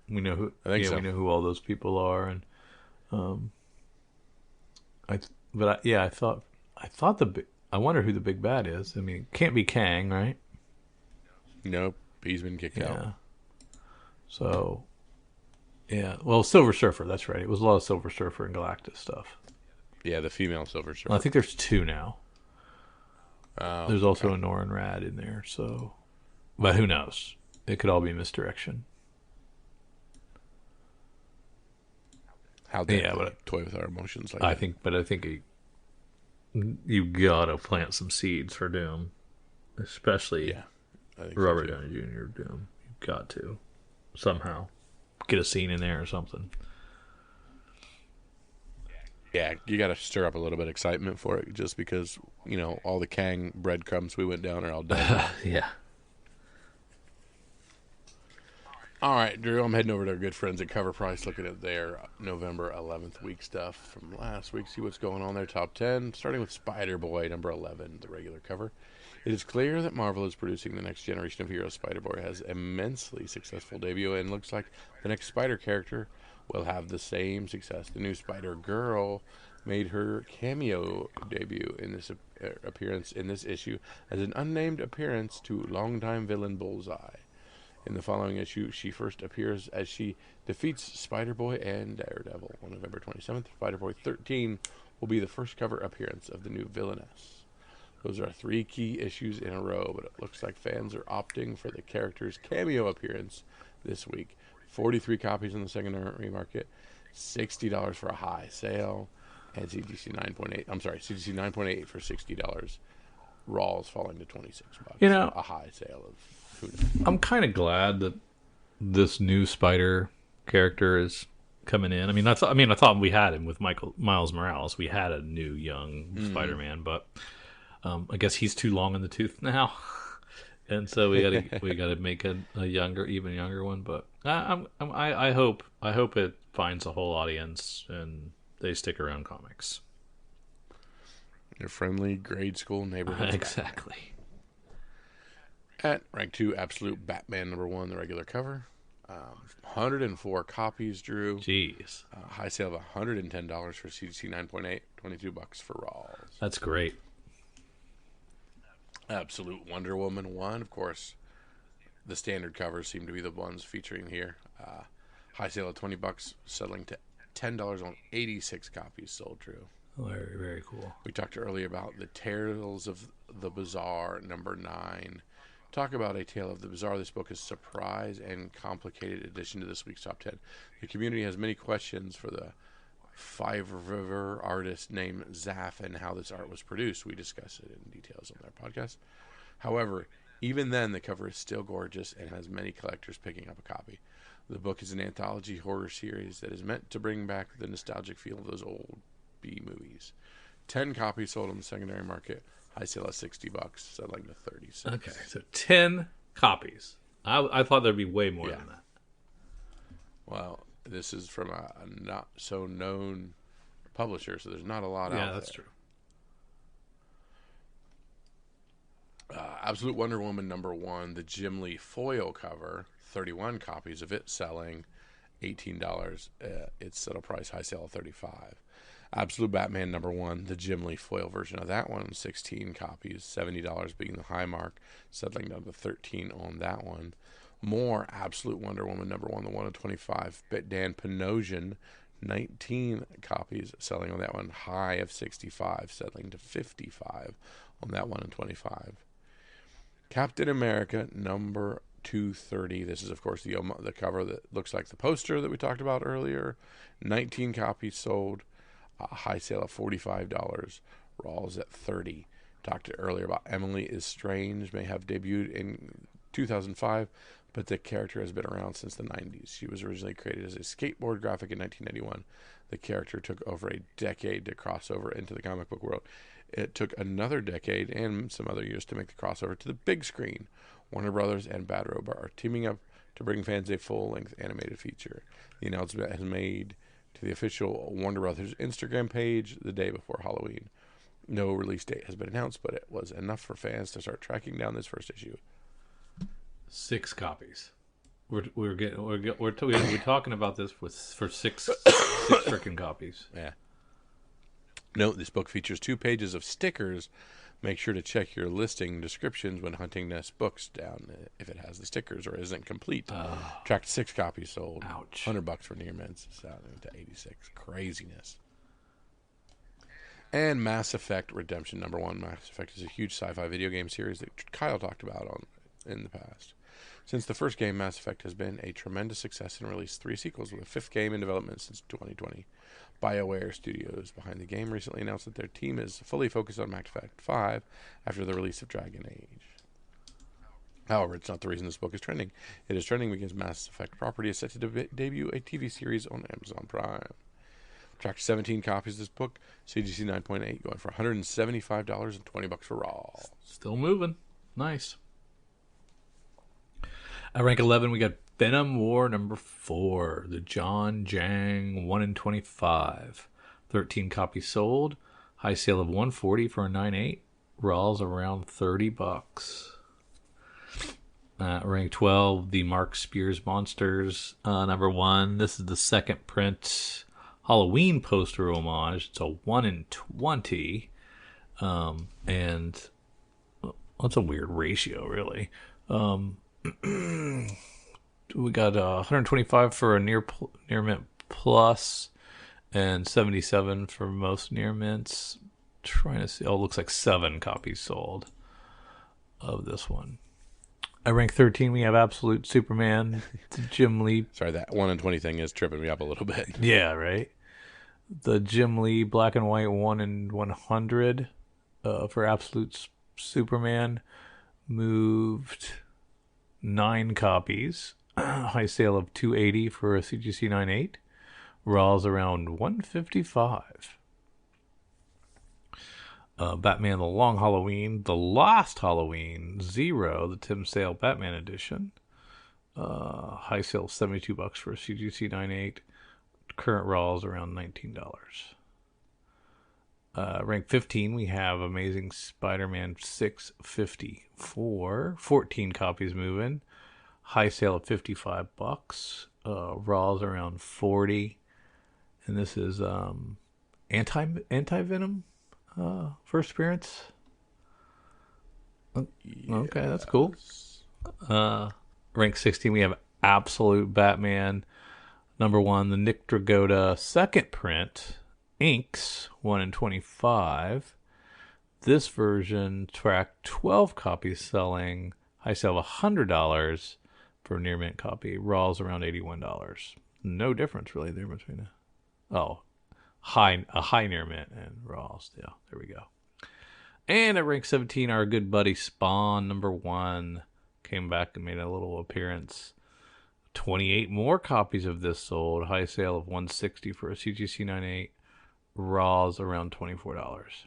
We know who. I think so. We know who all those people are, and I thought I wonder who the big bad is. I mean, it can't be Kang, right? Nope, he's been kicked out. So, yeah. Well, Silver Surfer. That's right. It was a lot of Silver Surfer and Galactus stuff. Yeah, the female Silver Surfer. Well, I think there's two now. Oh, There's also a Norrin Rad in there. So, but who knows? It could all be misdirection. How dare Yeah, they but toy with our emotions like I that? think you gotta plant some seeds for Doom, especially Yeah, I think so, Robert too. Downey Jr. Doom. You've got to somehow get a scene in there or something. Yeah, you got to stir up a little bit of excitement for it, just because all the Kang breadcrumbs we went down are all done. Yeah. All right, Drew, I'm heading over to our good friends at Cover Price, looking at their November 11th week stuff from last week. See what's going on there. Top 10, starting with Spider-Boy, number 11, the regular cover. It is clear that Marvel is producing the next generation of heroes. Spider-Boy has immensely successful debut, and looks like the next Spider character will have the same success. The new Spider-Girl made her cameo debut in this appearance in this issue as an unnamed appearance to longtime villain Bullseye. In the following issue, she first appears as she defeats Spider-Boy and Daredevil. On November 27th, Spider-Boy 13 will be the first cover appearance of the new villainess. Those are 3 key issues in a row, but it looks like fans are opting for the character's cameo appearance this week. 43 copies in the secondary market, $60 for a high sale, and CGC 9.8 for $60. Raw's falling to $26. A high sale of who knows. I'm kind of glad that this new Spider character is coming in. I mean, I thought we had him with Miles Morales. We had a new young Spider-Man, but I guess he's too long in the tooth now, and so we gotta make a even younger one. But I hope it finds a whole audience and they stick around comics. Your friendly grade school neighborhood. Exactly. At rank 2, Absolute Batman number 1, the regular cover. 104 copies, Drew. Jeez. High sale of $110 for CGC 9.8, $22 for Raws. That's great. Absolute Wonder Woman 1, of course. The standard covers seem to be the ones featuring here. High sale of $20, settling to $10 on 86 copies sold, Drew. Very, very cool. We talked earlier about the Tales of the Bizarre, number 9. Talk about a tale of the bizarre. This book is a surprise and complicated addition to this week's top 10. The community has many questions for the Fiverr artist named Zaf and how this art was produced. We discuss it in details on our podcast. However, even then, the cover is still gorgeous and has many collectors picking up a copy. The book is an anthology horror series that is meant to bring back the nostalgic feel of those old B movies. 10 copies sold on the secondary market. High sale of $60, settling to $36. Okay, so 10 copies. I thought there'd be way more than that. Well, this is from a not so known publisher, so there's not a lot out there. Yeah, that's true. Absolute Wonder Woman number 1, the Jim Lee foil cover, 31 copies of it selling $18. Its settle price high sale of $35. Absolute Batman #1, the Jim Lee foil version of that one, 16 copies, $70 being the high mark, settling down to 13 on that one. More Absolute Wonder Woman #1, the 1 of 25, Dan Panosian, 19 copies selling on that one, high of 65, settling to 55 on that one in 25. Captain America #230. This is, of course, the cover that looks like the poster that we talked about earlier. 19 copies sold. A high sale of $45. Rawls at 30. Talked earlier about Emily is Strange. May have debuted in 2005, but the character has been around since the 90s. She was originally created as a skateboard graphic in 1991. The character took over a decade to cross over into the comic book world. It took another decade and some other years to make the crossover to the big screen. Warner Brothers and Bad Robot are teaming up to bring fans a full-length animated feature. The announcement has made to the official Warner Brothers Instagram page the day before Halloween. No release date has been announced, but it was enough for fans to start tracking down this first issue. 6 copies. We're talking about this for six freaking copies. Yeah. Note, this book features 2 pages of stickers. Make sure to check your listing descriptions when hunting this books down if it has the stickers or isn't complete. Tracked 6 copies sold. Ouch. $100 for near men's, sounding to 86. Craziness. And Mass Effect Redemption #1. Mass Effect is a huge sci-fi video game series that Kyle talked about in the past. Since the first game, Mass Effect has been a tremendous success and released 3 sequels, with a 5th game in development since 2020. BioWare Studios behind the game recently announced that their team is fully focused on Mass Effect 5 after the release of Dragon Age. However, it's not the reason this book is trending. It is trending because Mass Effect property is set to debut a TV series on Amazon Prime. Tracked 17 copies of this book, CGC 9.8, going for $175 and $20 for Raw. Still moving. Nice. At rank 11, we got Venom War #4, the John Jang 1 in 25. 13 copies sold. High sale of $140 for a 9.8. Raw's around $30. At rank 12, the Mark Spears Monsters #1. This is the second print Halloween poster homage. It's a 1 in 20. And that's a weird ratio, really. We got 125 for a near mint plus and 77 for most near mints. Trying to see. Oh, it looks like 7 copies sold of this one. At rank 13, we have Absolute Superman, Jim Lee. Sorry, that 1 in 20 thing is tripping me up a little bit. Yeah, right. The Jim Lee black and white 1 in 100 for Absolute Superman moved 9 copies. High sale of $280 for a CGC 9.8. Raw's around $155. Batman: The Long Halloween, The Lost Halloween 0, the Tim Sale Batman edition. High sale of $72 for a CGC 9.8. Current Raw's around $19. Rank 15, we have Amazing Spider-Man 654. 14 copies moving. High sale of $55. Raw's around $40. And this is Anti-Venom first appearance. Okay, that's cool. Rank 16, we have Absolute Batman #1, the Nick Dragotta second print. Inks 1 in 25. This version tracked 12 copies selling. High sale of $100 for a near mint copy. Raw's around $81. No difference really there between a high near mint and Raw's. Yeah, there we go. And at rank 17, our good buddy Spawn #1 came back and made a little appearance. 28 more copies of this sold. High sale of $160 for a CGC 9.8. Raw's around $24.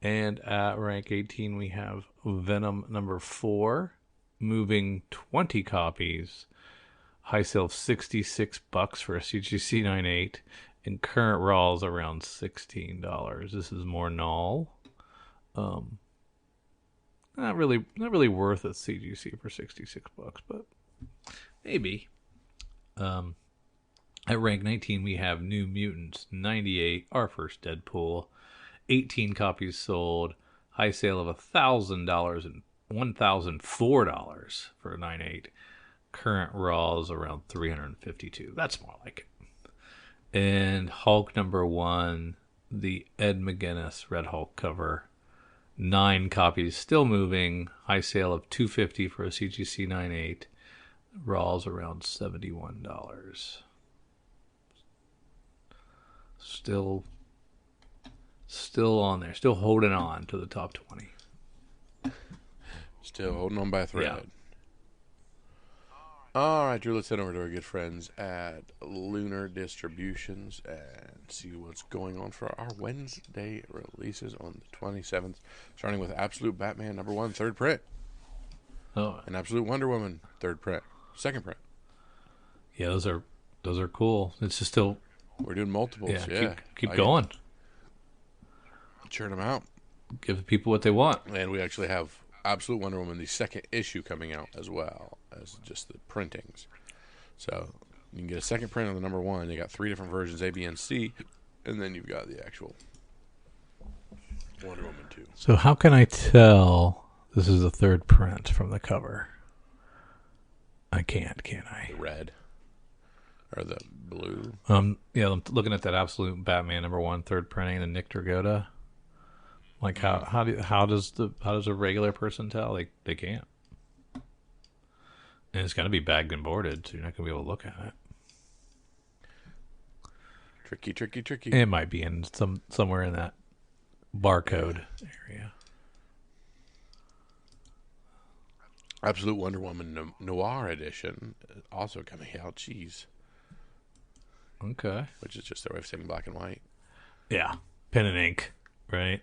And at rank 18, we have Venom #4, moving 20 copies. High sale of $66 for a CGC 9.8, and current Raw's around $16. This is more null. Not really worth a CGC for $66, but maybe. At rank 19, we have New Mutants 98, our first Deadpool. 18 copies sold. High sale of $1,000 and $1,004 for a 9.8. Current raw is around 352. That's more like it. And Hulk #1, the Ed McGuinness Red Hulk cover. 9 copies still moving. High sale of $250 for a CGC 9.8. Raw's around $71. Still on there. Still holding on to the top 20. Still holding on by a thread. Yeah. All right, Drew, let's head over to our good friends at Lunar Distributions and see what's going on for our Wednesday releases on the 27th, starting with Absolute Batman #1, third print. Oh, And Absolute Wonder Woman, third print. Second print. yeah, those are cool. It's just still We're doing multiples. Yeah. keep going. Churn them out. Give the people what they want. And we actually have Absolute Wonder Woman, the second issue, coming out as well as just the printings. So you can get a second print on the #1. You got 3 different versions, A, B, and C. And then you've got the actual Wonder Woman 2. So how can I tell this is the third print from the cover? I can't, can I? The red. Or the blue. Yeah, I'm looking at that Absolute Batman #1 third printing, the Nick Dragotta. Like how does a regular person tell? They can't. And it's gonna be bagged and boarded, so you're not gonna be able to look at it. Tricky. It might be in somewhere in that barcode area. Absolute Wonder Woman Noir Edition also coming out. Jeez. Okay. Which is just their way of saying black and white. Yeah. Pen and ink, right?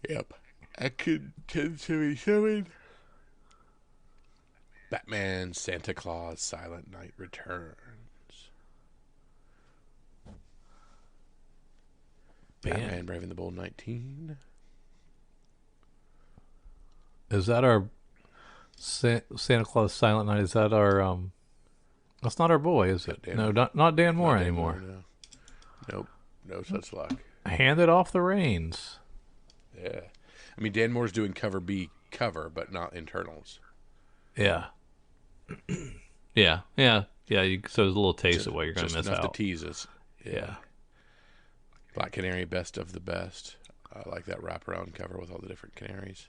Yep. I could tend to be showing Batman, Santa Claus, Silent Night Returns. Batman, Brave and the Bold 19. Is that our Santa Claus Silent Night? Is that our that's not our boy, is it? No, not Dan Moore anymore. No. Nope. No such luck. Handed off the reins. Yeah. I mean, Dan Moore's doing cover B cover, but not internals. Yeah. Yeah. So there's a little taste Just, of what you're going to miss enough out. to tease us. Yeah. Black Canary, best of the best. I like that wraparound cover with all the different canaries.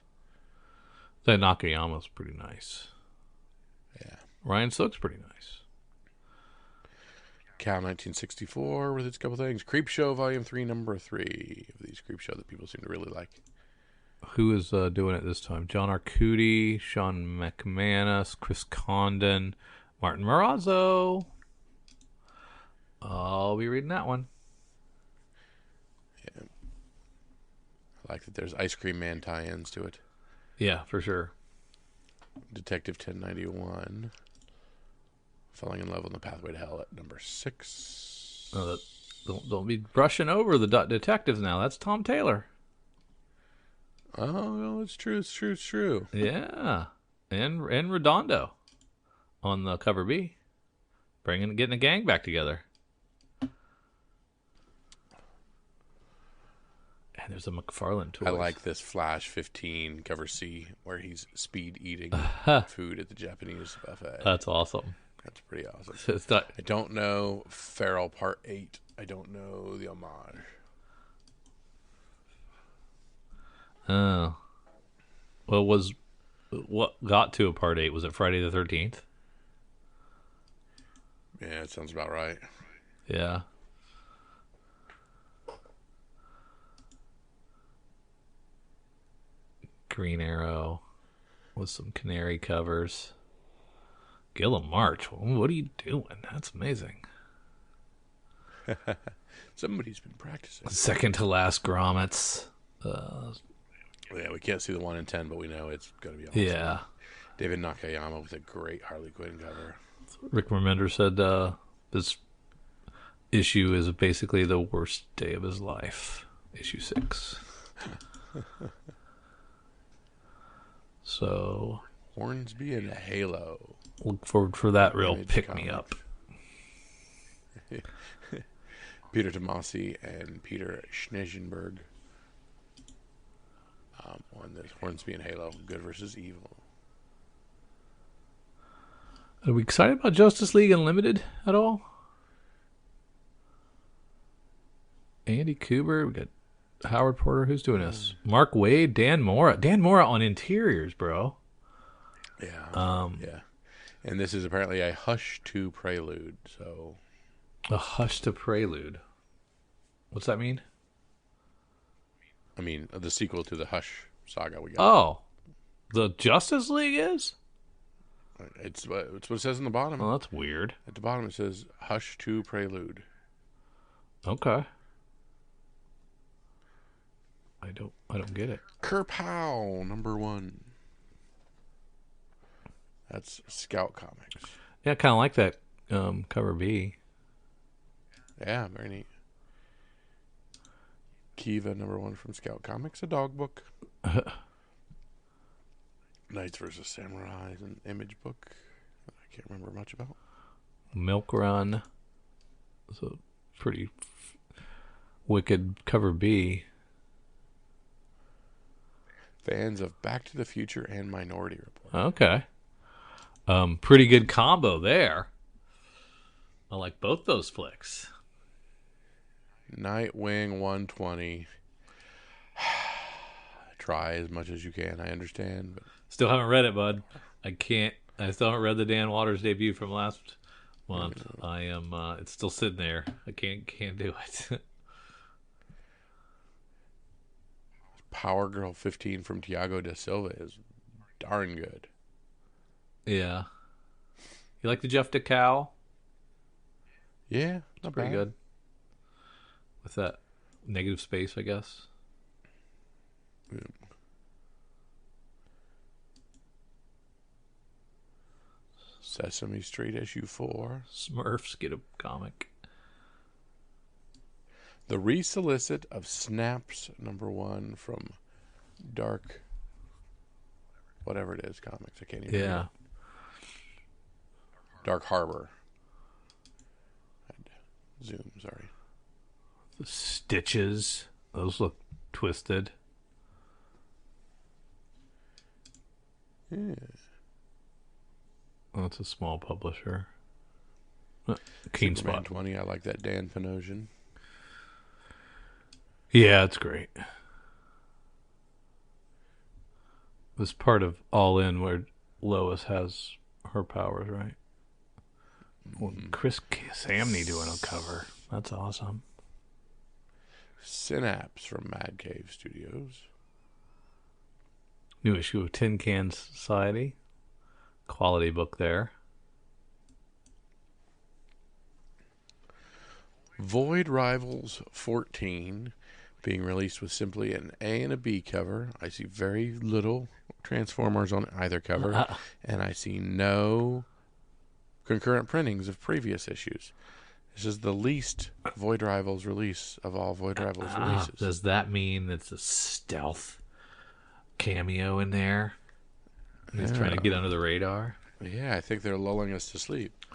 That Nakayama's pretty nice. Yeah. Ryan Sook's pretty nice. Cal 1964 with its couple things. Creepshow Volume 3, number 3 of these Creepshow that people seem to really like. Who is doing it this time? John Arcudi, Sean McManus, Chris Condon, Martin Marazzo. I'll be reading that one. Yeah. I like that there's Ice Cream Man tie-ins to it. Yeah, for sure. Detective 1091. Falling in Love on the Pathway to Hell at number 6. No, don't be brushing over the detectives now. That's Tom Taylor. Oh, no, it's true. Yeah, and Redondo on the cover B, getting a gang back together. And there's a McFarlane toy. I like this Flash 15 cover C where he's speed eating food at the Japanese buffet. That's awesome. That's pretty awesome. It's not, I don't know Feral Part 8. I don't know the homage. oh, well, what got to a Part 8? Was it Friday the 13th? Yeah, it sounds about right. Yeah. Green Arrow with some canary covers. Gillum March, what are you doing? That's amazing. Somebody's been practicing. Second to last grommets. Yeah, we can't see the 1 in 10, but we know it's going to be awesome. Yeah. David Nakayama with a great Harley Quinn cover. Rick Remender said this issue is basically the worst day of his life. Issue 6. So Hornsby and Halo. look forward for that real Image pick-me-up. Peter Tomasi and Peter Schnesenberg. On this Hornsby and Halo, Good versus Evil. Are we excited about Justice League Unlimited at all? Andy Kuber, we got Howard Porter. Who's doing this? Mark Wade, Dan Mora. Dan Mora on interiors, bro. Yeah. Yeah. And this is apparently a Hush to Prelude. So A Hush to Prelude. What's that mean? I mean, the sequel to the Hush saga we got. Oh, the Justice League is? It's what it says in the bottom. Oh, that's weird. At the bottom it says Hush to Prelude. Okay. I don't get it. Kerpow, #1. That's Scout Comics. Yeah, I kind of like that cover B. Yeah, very neat. Kiva, #1 from Scout Comics, a dog book. Knights versus Samurais, an image book I can't remember much about. Milk Run. So pretty wicked cover B. Fans of Back to the Future and Minority Report. Okay. Pretty good combo there. I like both those flicks. Nightwing 120. Try as much as you can, I understand. But Still haven't read it, bud. I still haven't read the Dan Waters debut from last month. It's still sitting there. I can't do it. Power Girl 15 from Tiago da Silva is darn good. Yeah. You like the Jeff DeCow? Yeah, not Pretty bad. good. With that negative space, I guess. Yeah. Sesame Street issue 4. Smurfs get a comic. The Resolicit of Snaps #1 from Dark, whatever it is, comics. I can't even remember. Dark Harbor. Zoom, sorry. The Stitches. Those look twisted. Yeah. Oh, it's a small publisher. Keen Superman Spot. 20, I like that Dan Panosian. Yeah, it's great. It was part of All In where Lois has her powers, right? Well, Chris Samney doing a cover. That's awesome. Synapse from Mad Cave Studios. New issue of Tin Can Society. Quality book there. Void Rivals 14 being released with simply an A and a B cover. I see very little Transformers on either cover, and I see no concurrent printings of previous issues. This is the least Void Rivals release of all Void Rivals releases. Does that mean it's a stealth cameo in there? He's trying to get under the radar. Yeah, I think they're lulling us to sleep.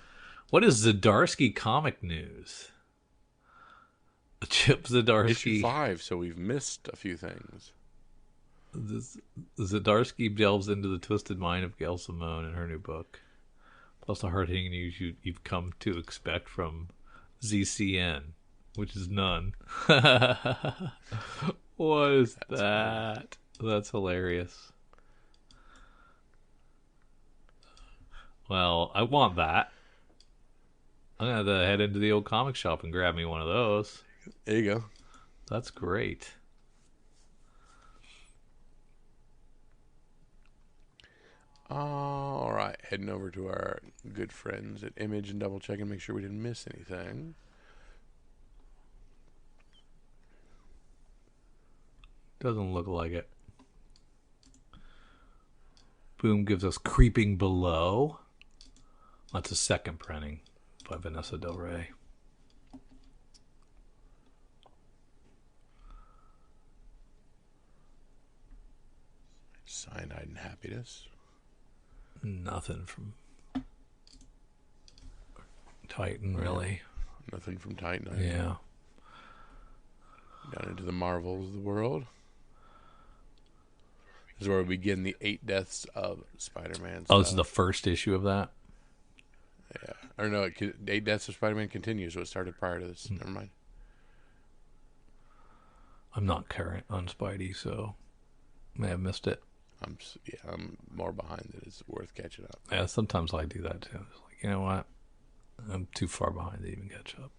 What is Zdarsky comic news? Chip Zdarsky. Issue 5, so we've missed a few things. Zdarsky delves into the twisted mind of Gail Simone in her new book. Plus the hard-hitting news you've come to expect from ZCN, which is none. What is that? That's hilarious. Well, I want that. I'm going to have to head into the old comic shop and grab me one of those. There you go. That's great. All right, heading over to our good friends at Image and double checking, make sure we didn't miss anything. Doesn't look like it. Boom gives us Creeping Below. That's a second printing by Vanessa Del Rey. Cyanide and Happiness. Nothing from Titan, really. Nothing from Titan. Yeah. Down into the marvels of the world. This is where we begin the 8 deaths of Spider-Man. Oh, this is the first issue of that? Yeah. Or no, 8 deaths of Spider-Man continues, so it started prior to this. Never mind. I'm not current on Spidey, so may have missed it. I'm more behind than it's worth catching up. Yeah, sometimes I do that too. It's like, you know what? I'm too far behind to even catch up.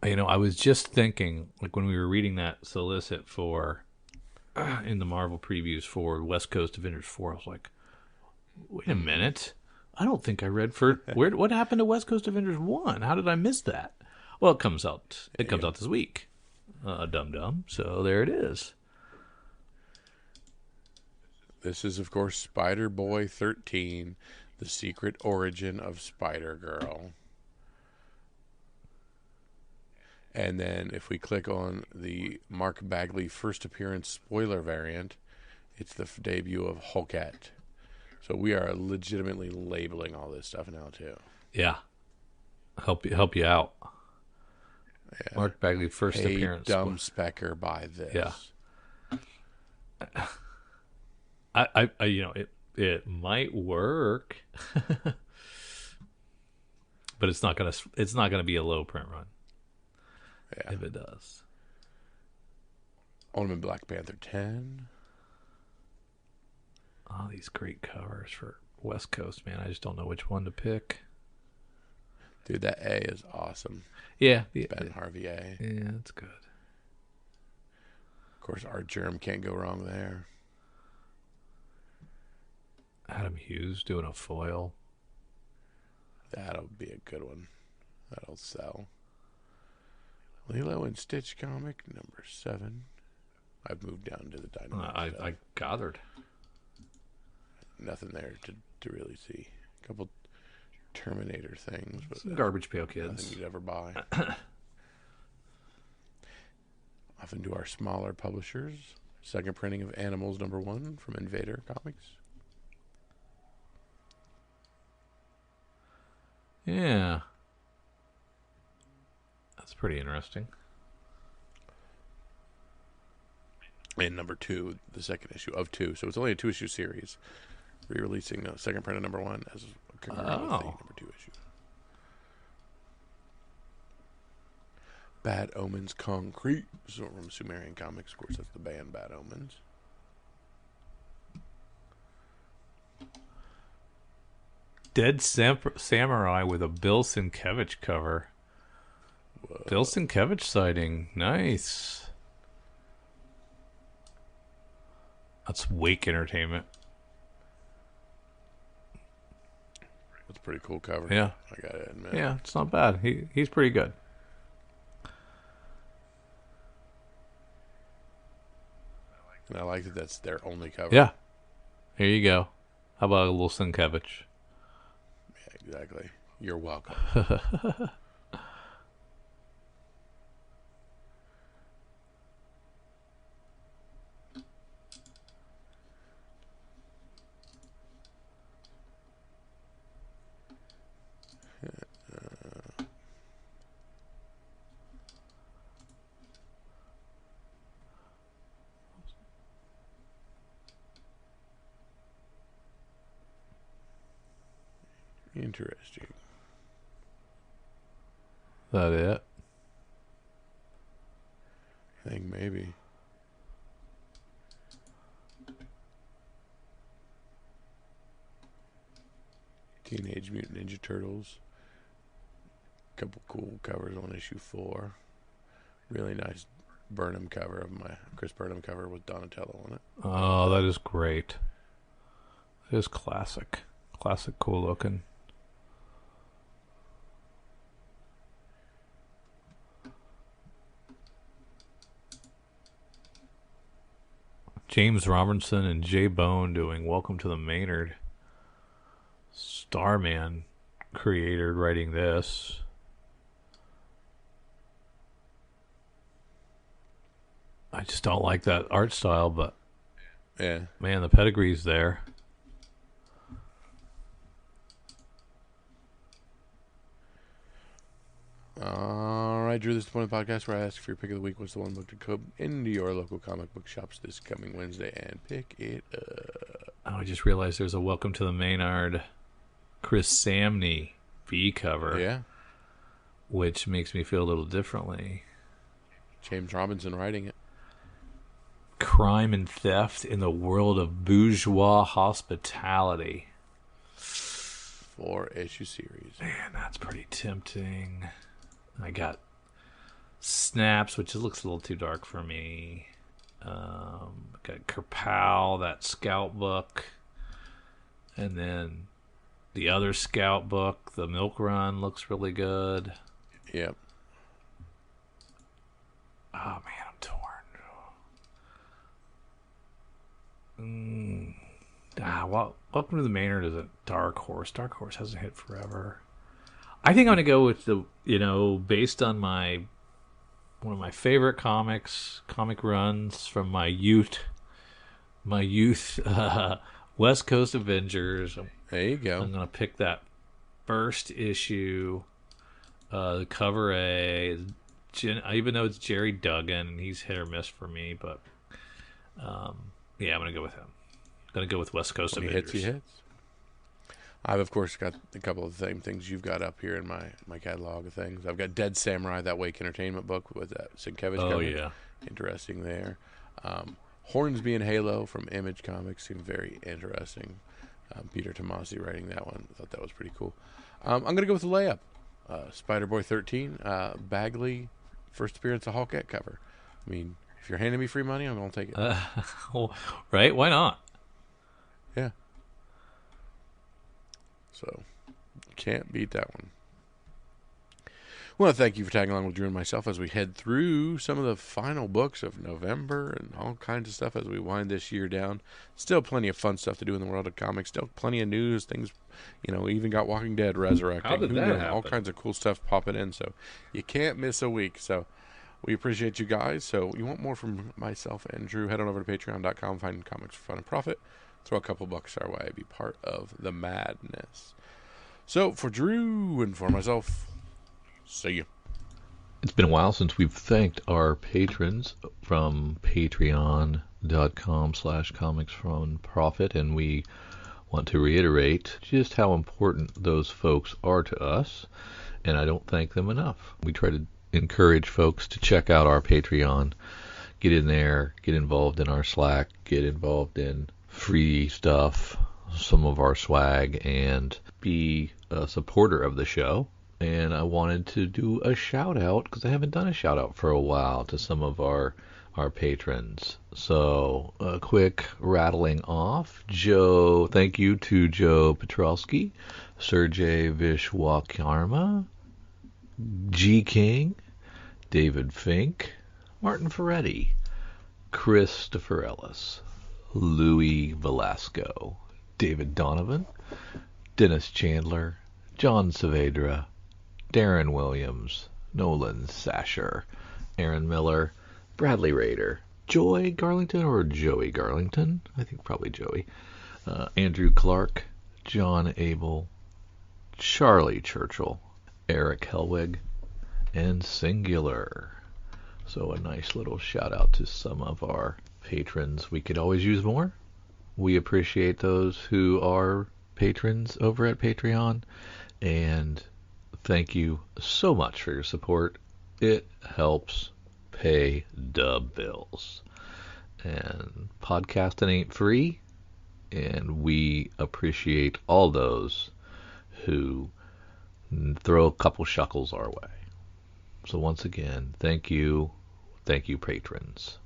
You know, I was just thinking, like when we were reading that solicit for in the Marvel previews for West Coast Avengers 4, I was like, wait a minute. I don't think I read what happened to West Coast Avengers 1? How did I miss that? Well, it comes out this week. Dum-dum. So there it is. This is, of course, Spider-Boy 13, The Secret Origin of Spider-Girl. And then if we click on the Mark Bagley first appearance spoiler variant, it's the debut of Hulkat. So we are legitimately labeling all this stuff now, too. Yeah. Help you out. Yeah. Mark Bagley first hey, appearance. Dumb Specker, buy this. Yeah. I you know, it might work, but it's not gonna be a low print run. Yeah. If it does. Ultimate Black Panther 10. Oh, these great covers for West Coast, man. I just don't know which one to pick. Dude, that A is awesome. Yeah. Ben Harvey A. Yeah, that's good. Of course, Art Germ can't go wrong there. Adam Hughes doing a foil. That'll be a good one. That'll sell. Lilo and Stitch comic number 7. I've moved down to the Dynamite stuff. I gathered. Nothing there to really see. A couple Terminator things, but some Garbage Pail Kids. Nothing you'd ever buy. Off into our smaller publishers. Second printing of Animals number 1 from Invader Comics. Yeah. That's pretty interesting. And number 2, the second issue of 2. So it's only a 2-issue series. Re-releasing the second print of number 1 as a concurrent with the number 2 issue. Bad Omens Concrete. So from Sumerian Comics, of course, that's the band Bad Omens. Dead Samurai with a Bill Sienkiewicz cover. Whoa. Bill Sienkiewicz sighting. Nice. That's Wake Entertainment. That's a pretty cool cover. Yeah. I gotta admit. Yeah, it's not bad. He's pretty good. And I like that that's their only cover. Yeah. Here you go. How about a little Sienkiewicz? Yeah, exactly. You're welcome. Interesting. That it? I think maybe. Teenage Mutant Ninja Turtles. Couple cool covers on issue 4. Really nice Burnham cover of my Chris Burnham cover with Donatello on it. Oh, that is great. It is classic. Classic, cool looking. James Robertson and Jay Bone doing Welcome to the Maynard. Starman creator writing this. I just don't like that art style, but Yeah. man, the pedigree's there. All right, Drew, this is the point of the podcast where I ask for your pick of the week. What's the one book to come into your local comic book shops this coming Wednesday and pick it up? Oh, I just realized there's a Welcome to the Maynard Chris Samney V cover. Yeah. Which makes me feel a little differently. James Robinson writing it. Crime and theft in the world of bourgeois hospitality. 4-issue series. Man, that's pretty tempting. I got Snaps, which looks a little too dark for me. Got Kerpow, that Scout book. And then the other Scout book, the Milk Run, looks really good. Yep. Oh, man, I'm torn. Welcome to the Maynard is a dark horse. Dark horse hasn't hit forever. I think I'm going to go with based on one of my favorite comic runs from my youth, West Coast Avengers. There you go. I'm going to pick that first issue, the cover A. Even though it's Gerry Duggan, and he's hit or miss for me, but I'm going to go with him. I'm going to go with West Coast Avengers. He hits. I've, of course, got a couple of the same things you've got up here in my catalog of things. I've got Dead Samurai, that Wake Entertainment book with that Sienkiewicz cover. Oh, yeah. Interesting there. Hornsby and Halo from Image Comics seemed very interesting. Peter Tomasi writing that one. I thought that was pretty cool. I'm going to go with the layup. Spider-Boy 13, Bagley, first appearance of Hawkette cover. I mean, if you're handing me free money, I'm going to take it. Right? Why not? Yeah. So, can't beat that one. Well, thank you for tagging along with Drew and myself as we head through some of the final books of November and all kinds of stuff as we wind this year down. Still plenty of fun stuff to do in the world of comics. Still plenty of news, things, we even got Walking Dead resurrecting. How did that happen? All kinds of cool stuff popping in, so you can't miss a week. So we appreciate you guys. So you want more from myself and Drew, head on over to patreon.com, find comics for fun and profit. Throw a couple bucks our way, be part of the madness. So for Drew and for myself, see you. It's been a while since we've thanked our patrons from patreon.com/comicsfromprofit, and we want to reiterate just how important those folks are to us, and I don't thank them enough. We try to encourage folks to check out our Patreon, get in there, get involved in our Slack, get involved in free stuff, some of our swag, and be a supporter of the show. And I wanted to do a shout out because I haven't done a shout out for a while to some of our patrons. So a quick rattling off. Joe, thank you to Joe Petrowski, Sergey Vishwakarma, G King, David Fink, Martin Ferretti, Christopher Ellis, Louis Velasco, David Donovan, Dennis Chandler, John Saavedra, Darren Williams, Nolan Sasher, Aaron Miller, Bradley Rader, Joy Garlington or Joey Garlington, I think probably Joey, Andrew Clark, John Abel, Charlie Churchill, Eric Helwig, and Singular. So a nice little shout out to some of our patrons. We could always use more. We appreciate those who are patrons over at Patreon, and thank you so much for your support. It helps pay the bills. And podcasting ain't free, and we appreciate all those who throw a couple shekels our way. So once again, thank you, patrons.